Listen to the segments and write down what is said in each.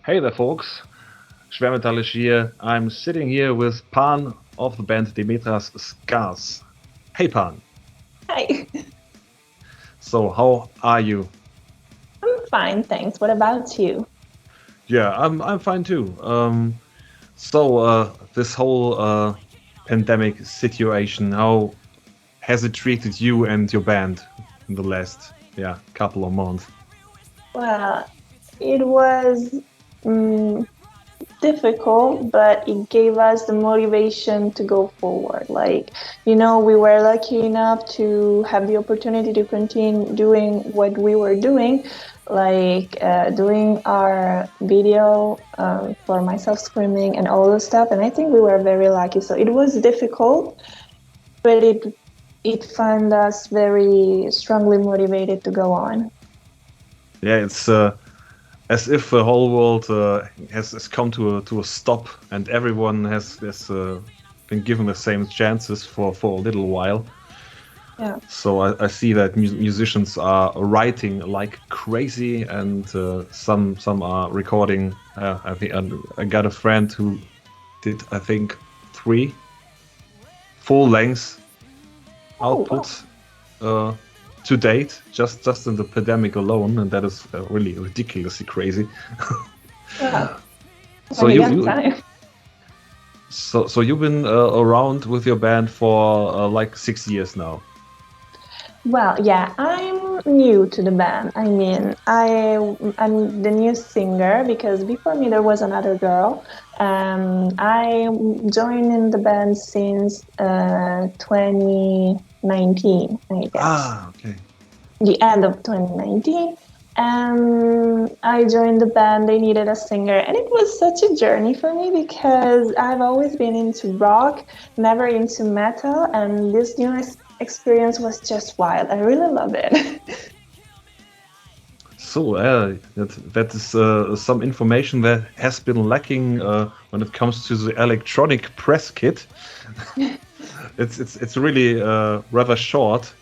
Hey there, folks. Schwermetallisch here. I'm sitting here with Pahann of the band DEMETRA'S SCARS. Hey, Pahann. Hi. So, how are you? I'm fine, thanks. What about you? Yeah, I'm fine too. So, this whole pandemic situation, how has it treated you and your band in the last couple of months? Well, it was mm, difficult, but it gave us the motivation to go forward. We were lucky enough to have the opportunity to continue doing what we were doing, doing our video for myself screaming and all those stuff. And I think we were very lucky. So it was difficult, but it found us very strongly motivated to go on. Yeah, it's as if the whole world has come to a stop, and everyone has been given the same chances for a little while. Yeah. So I see that musicians are writing like crazy, and some are recording. I think I got a friend who did, I think, 3 full-length outputs to date, just in the pandemic alone, and that is really ridiculously crazy. Yeah. So so you've been around with your band for like 6 years now. Well, yeah, I'm new to the band. I mean, I'm the new singer because before me there was another girl. I joined in the band since 2019, I guess. Ah, okay. The end of 2019. And I joined the band. They needed a singer, and it was such a journey for me because I've always been into rock, never into metal, and this new experience was just wild. I really love it. So that is some information that has been lacking when it comes to the electronic press kit. It's really rather short,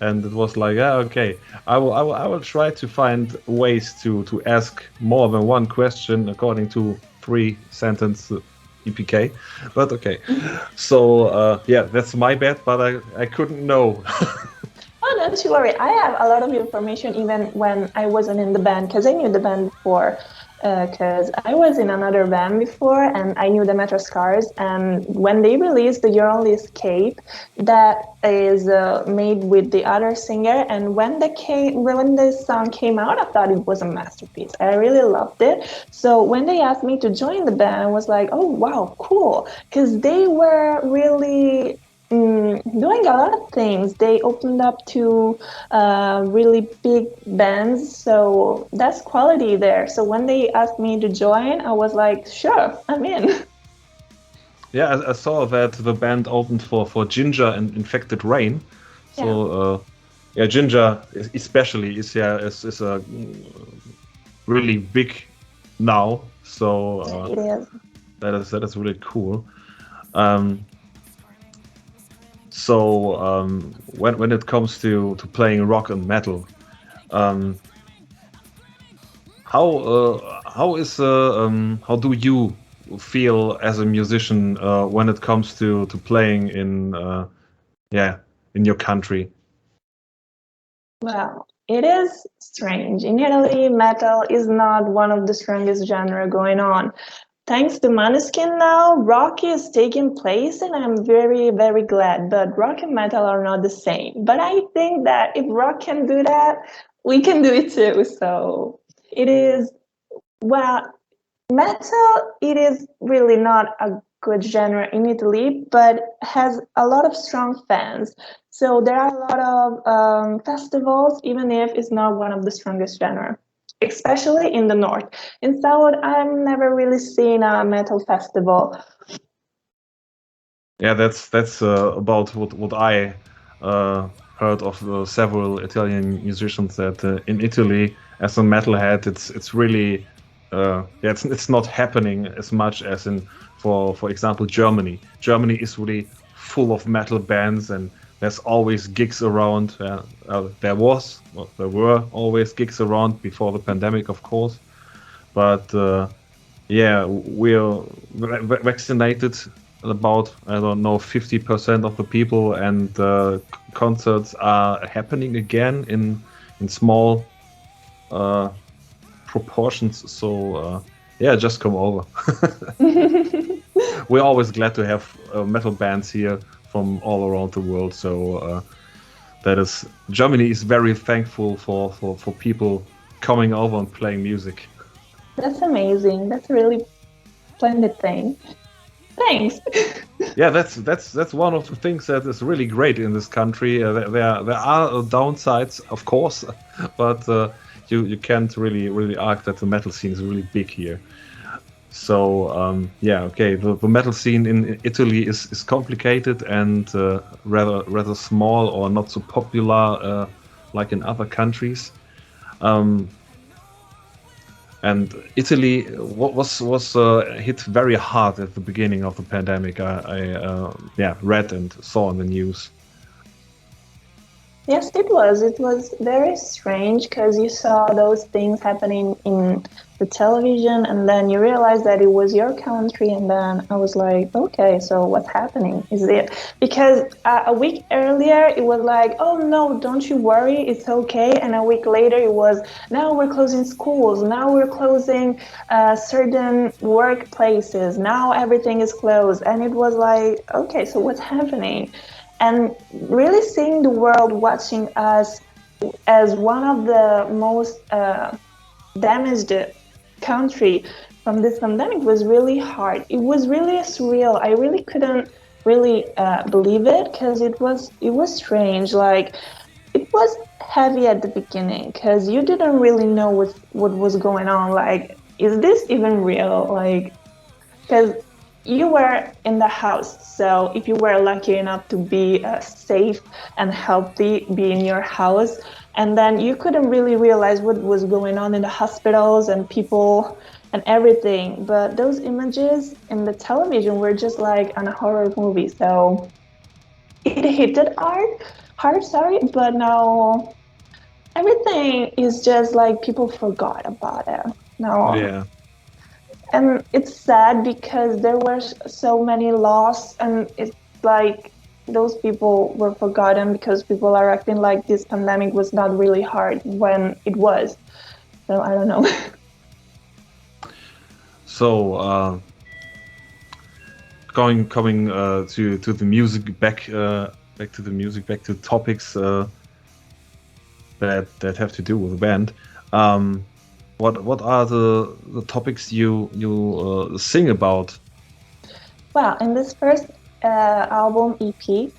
and it was like, okay, I will try to find ways to ask more than one question according to 3-sentence EPK, but okay. So that's my bad, but I couldn't know. Oh, don't you worry. I have a lot of information even when I wasn't in the band because I knew the band before. Because I was in another band before and I knew DEMETRA'S SCARS, and when they released the Your Only Escape, that is made with the other singer, and when the song came out, I thought it was a masterpiece. I really loved it. So when they asked me to join the band, I was like, oh wow, cool, because they were really doing a lot of things. They opened up to really big bands, so that's quality there. So when they asked me to join, I was like, sure, I'm in. Yeah, I saw that the band opened for Ginger and Infected Rain. So Ginger especially is a really big now. So It is. that is really cool. So when it comes to playing rock and metal, how do you feel as a musician when it comes to playing in your country? Well, it is strange. In Italy, metal is not one of the strongest genre going on. Thanks to Maneskin now, rock is taking place, and I'm very, very glad. But rock and metal are not the same. But I think that if rock can do that, we can do it too. So it is, well, metal, it is really not a good genre in Italy, but has a lot of strong fans. So there are a lot of festivals, even if it's not one of the strongest genre, especially in the north. In south, I've never really seen a metal festival. Yeah, that's about what I heard of several Italian musicians that in Italy, as a metalhead, it's really it's not happening as much as in for example Germany. Germany is really full of metal bands, and there's always gigs around. There were always gigs around before the pandemic, of course. but yeah, we're vaccinated about, I don't know, 50% of the people, and concerts are happening again in small proportions. So yeah, just come over. We're always glad to have metal bands here from all around the world. So that is, Germany is very thankful for people coming over and playing music. That's amazing. That's a really splendid thing. Thanks. Yeah, that's one of the things that is really great in this country. There are downsides, of course, but you can't really argue that the metal scene is really big here. So yeah, okay, the metal scene in Italy is complicated and rather small, or not so popular like in other countries. And Italy was hit very hard at the beginning of the pandemic. I yeah, read and saw in the news. Yes, it was. It was very strange because you saw those things happening in the television, and then you realized that it was your country, and then I was like, okay, so what's happening? Is it because a week earlier it was like, oh no, don't you worry, it's okay, and a week later it was, now we're closing schools, now we're closing certain workplaces, now everything is closed, and it was like, okay, so what's happening? And really seeing the world watching us as one of the most damaged country from this pandemic was really hard. It was really surreal. I really couldn't really believe it, because it was strange. Like, it was heavy at the beginning because you didn't really know what was going on. Like, is this even real? Like, because you were in the house, so if you were lucky enough to be safe and healthy, be in your house, and then you couldn't really realize what was going on in the hospitals and people and everything. But those images in the television were just like on a horror movie, so it hit it hard, sorry, but now everything is just like people forgot about it. Now, Yeah. and it's sad because there were so many lost, and it's like those people were forgotten because people are acting like this pandemic was not really hard when it was. So I don't know. So coming to the music, back to the music, back to topics that have to do with the band. What are the topics you sing about? Well, in this first album EP,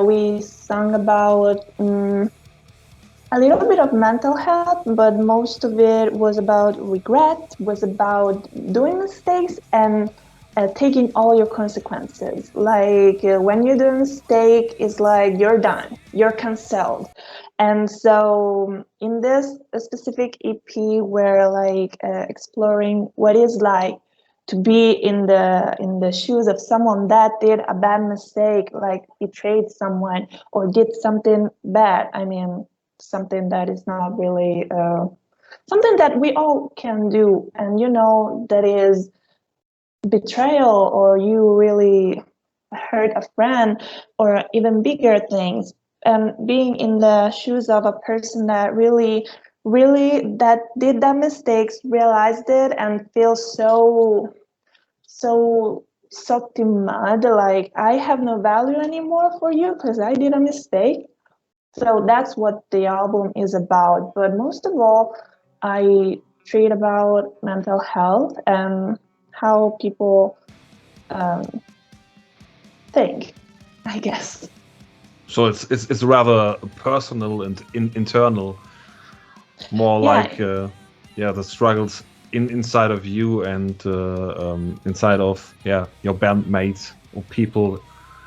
we sung about a little bit of mental health, but most of it was about regret, was about doing mistakes and taking all your consequences. Like when you do a mistake, it's like you're done, you're cancelled. And so in this specific EP, we're like exploring what it's like to be in the shoes of someone that did a bad mistake, like betrayed someone or did something bad. I mean, something that is not really something that we all can do, and you know, that is betrayal, or you really hurt a friend, or even bigger things. And being in the shoes of a person that really that did that mistakes, realized it, and feels so sucked in mud, like I have no value anymore for you because I did a mistake. So that's what the album is about. But most of all, I treat about mental health and how people think, I guess. So it's rather personal and internal, more like yeah, the struggles inside of you and inside of your bandmates or people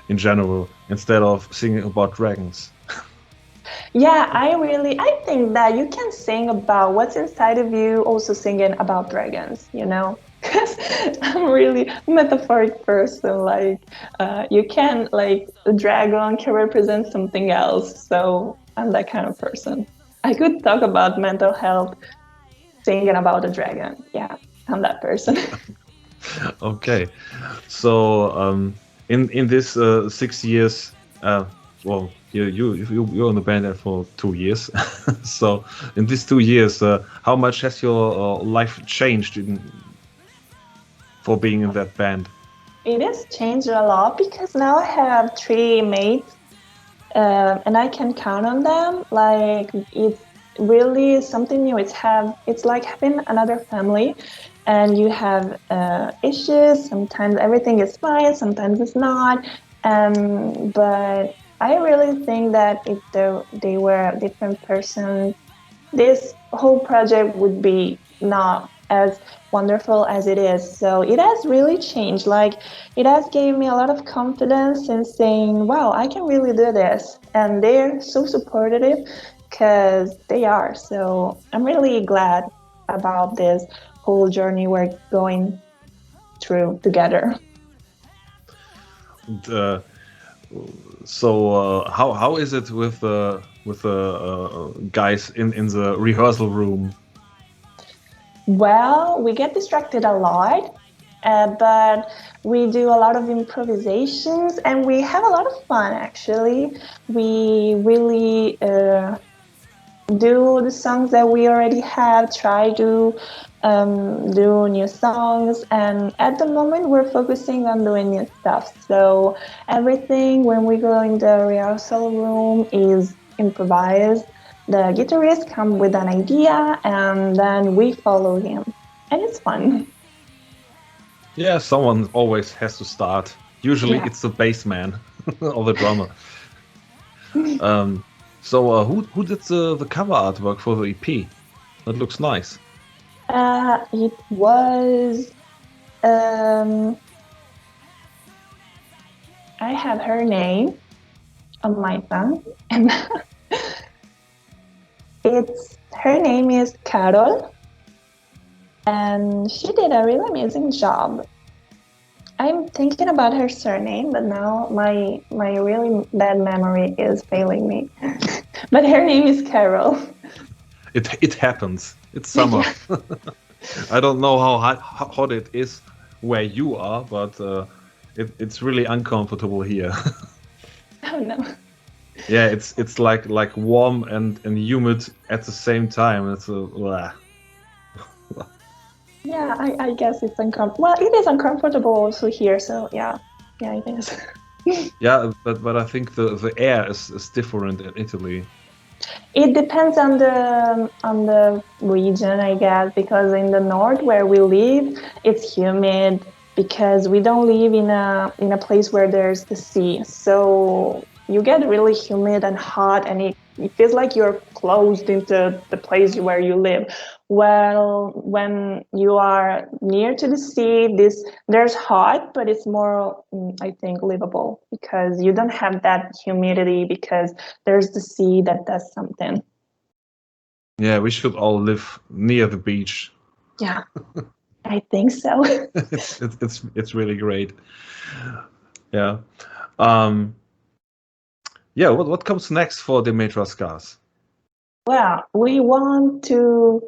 in general, instead of singing about dragons. Yeah, I think that you can sing about what's inside of you, also singing about dragons, you know? Because I'm really metaphoric person. Like, you can, like, a dragon can represent something else. So I'm that kind of person. I could talk about mental health singing about a dragon. Yeah. I'm that person. Okay, so in this 6 years, well, you're in the band there for 2 years. So in these 2 years, how much has your life changed for being in that band? It has changed a lot because now I have three mates, and I can count on them. Like it's really something new. It's like having another family, and you have issues. Sometimes everything is fine, sometimes it's not. But I really think that if they were a different person, this whole project would be not as wonderful as it is. So it has really changed. Like it has gave me a lot of confidence in saying, wow, I can really do this. And they're so supportive because they are. So I'm really glad about this whole journey we're going through together. And, so how is it with the guys in the rehearsal room? Well, we get distracted a lot, but we do a lot of improvisations and we have a lot of fun actually. We really do the songs that we already have, try to do new songs, and at the moment we're focusing on doing new stuff. So everything when we go in the rehearsal room is improvised. The guitarist comes with an idea and then we follow him, and it's fun. Yeah, someone always has to start. Usually Yeah. it's the bass man or the drummer. So who did the cover artwork for the EP? That looks nice. It was I have her name on my phone, and her name is Carol, and she did a really amazing job. I'm thinking about her surname, but now my really bad memory is failing me. But her name is Carol. It happens. It's summer. I don't know how hot it is where you are, but it's really uncomfortable here. Oh no. Yeah, it's like warm and humid at the same time. It's blah. Yeah, I guess it's uncomfortable. Well, it is uncomfortable also here, so yeah, it is. Yeah, but I think the air is different in Italy. It depends on the region, I guess, because in the north where we live, it's humid because we don't live in a place where there's the sea. So you get really humid and hot, and it feels like you're closed into the place where you live. Well, when you are near to the sea, there's hot, but it's more, I think, livable because you don't have that humidity because there's the sea that does something. Yeah, we should all live near the beach. Yeah, I think so. It's really great. Yeah. Um, yeah, what comes next for DEMETRA'S SCARS? Well, we want to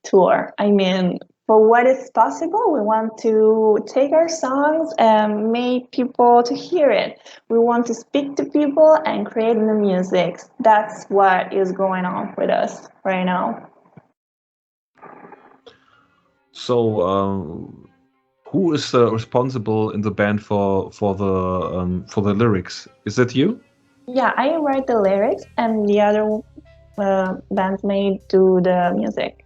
tour. I mean, for what is possible, we want to take our songs and make people to hear it. We want to speak to people and create new music. That's what is going on with us right now. So, who is responsible in the band for the lyrics? Is it you? Yeah, I write the lyrics and the other bandmates do the music.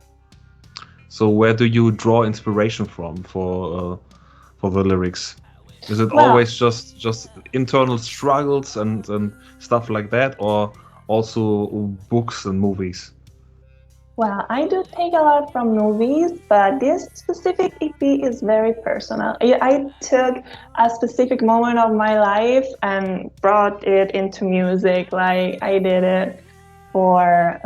So, where do you draw inspiration from for the lyrics? Is it Well, always just internal struggles and stuff like that, or also books and movies? Well, I do take a lot from movies, but this specific EP is very personal. I took a specific moment of my life and brought it into music. Like I did it for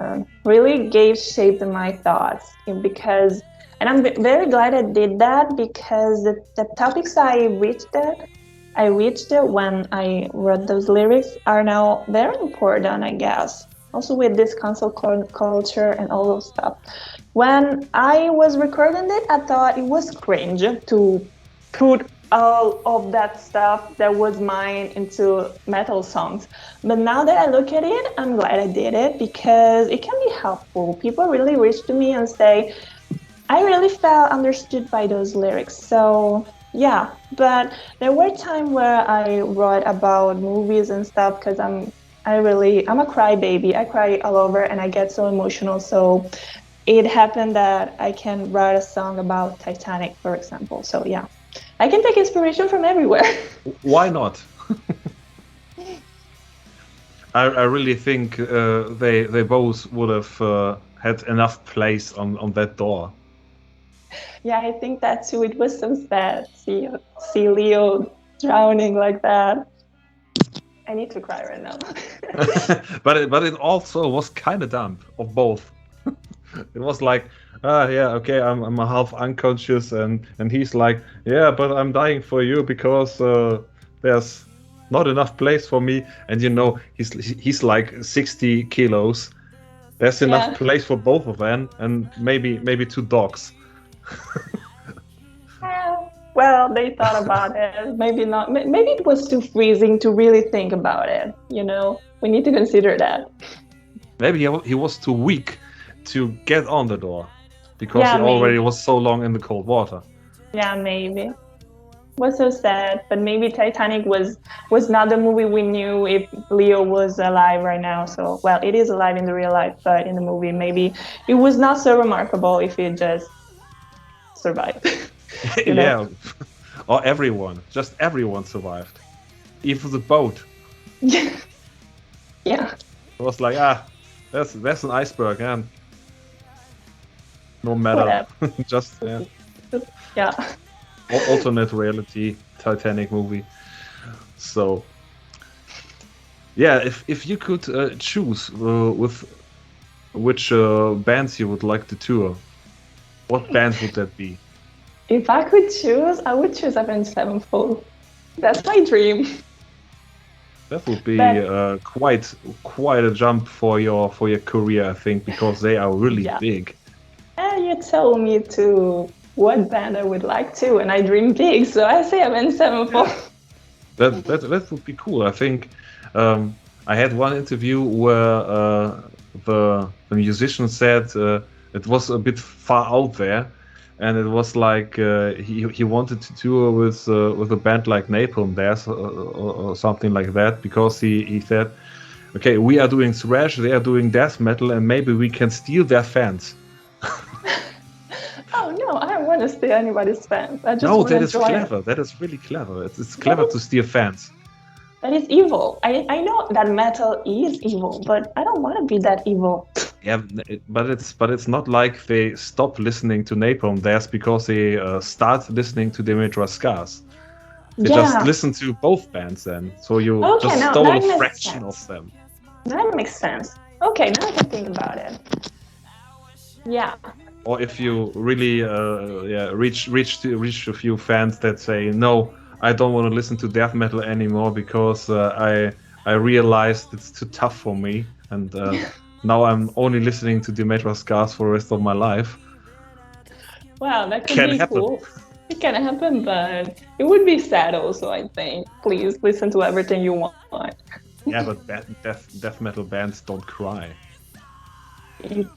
really gave shape to my thoughts because, and I'm very glad I did that because the topics I reached it when I wrote those lyrics are now very important, I guess. Also with this culture and all those stuff. When I was recording it, I thought it was cringe to put all of that stuff that was mine into metal songs. But now that I look at it, I'm glad I did it because it can be helpful. People really reach to me and say, I really felt understood by those lyrics. So yeah, but there were times where I wrote about movies and stuff because I'm a crybaby. I cry all over and I get so emotional. So it happened that I can write a song about Titanic, for example. So yeah, I can take inspiration from everywhere. Why not? I really think they both would have had enough place on that door. Yeah, I think that too. It was so sad. See Leo drowning like that. I need to cry right now. but it also was kind of dumb of both. It was like, yeah, okay, I'm a half unconscious, and he's like, yeah, but I'm dying for you because there's not enough place for me, and he's like 60 kilos. There's enough place for both of them, and maybe 2 dogs. Well, they thought about it. Maybe not. Maybe it was too freezing to really think about it. We need to consider that. Maybe he was too weak to get on the door because he already was so long in the cold water. Yeah, maybe. It was so sad, but maybe Titanic was not the movie we knew if Leo was alive right now. So, well, it is alive in the real life, but in the movie, maybe it was not so remarkable if it just survived. Yeah, or just everyone survived, even the boat. Yeah. It was like, that's an iceberg, and no matter. Just yeah. Alternate reality Titanic movie. So yeah, if you could choose with which bands you would like to tour, what bands would that be? If I could choose, I would choose Avenged Sevenfold. That's my dream. That would be quite a jump for your career, I think, because they are really big. You told me to what band I would like to, and I dream big, so I say Avenged Sevenfold. That would be cool. I think I had one interview where the musician said it was a bit far out there. And it was like he wanted to tour with a band like Napalm Death or something like that, because he said, okay, we are doing thrash, they are doing death metal, and maybe we can steal their fans. Oh no, I don't want to steal anybody's fans. I just that is clever. That is really clever. It's clever to steal fans. That is evil. I know that metal is evil, but I don't want to be that evil. Yeah, but it's not like they stop listening to Napalm Death because they start listening to DEMETRA'S SCARS. They just listen to both bands then, so you just stole a fraction of them. That makes sense. Okay, now I can think about it. Yeah. Or if you really reach a few fans that say, no, I don't want to listen to death metal anymore because I realized it's too tough for me, and now I'm only listening to DEMETRA'S SCARS for the rest of my life. Wow, that could be cool. It can happen, but it would be sad also, I think. Please listen to everything you want. Yeah, but death metal bands don't cry.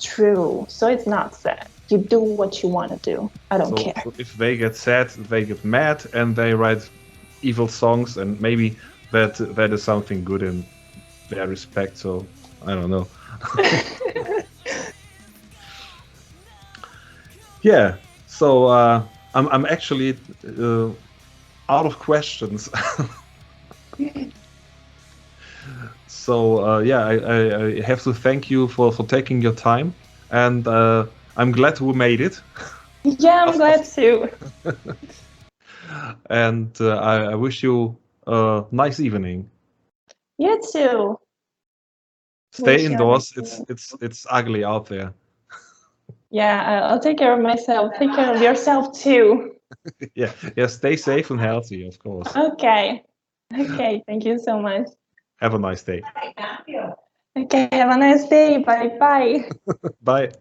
True. So it's not sad. You do what you want to do. I don't care. So if they get sad, they get mad, and they write evil songs, and maybe that is something good in their respect. So I don't know. Yeah. So I'm actually out of questions. So I have to thank you for taking your time, and I'm glad we made it. Yeah, I'm glad too. And I wish you a nice evening. You too. Stay indoors. It's ugly out there. Yeah, I'll take care of myself. Take care of yourself too. Yeah. Stay safe and healthy, of course. Okay. Thank you so much. Have a nice day. Okay, have a nice day. Bye bye. Bye.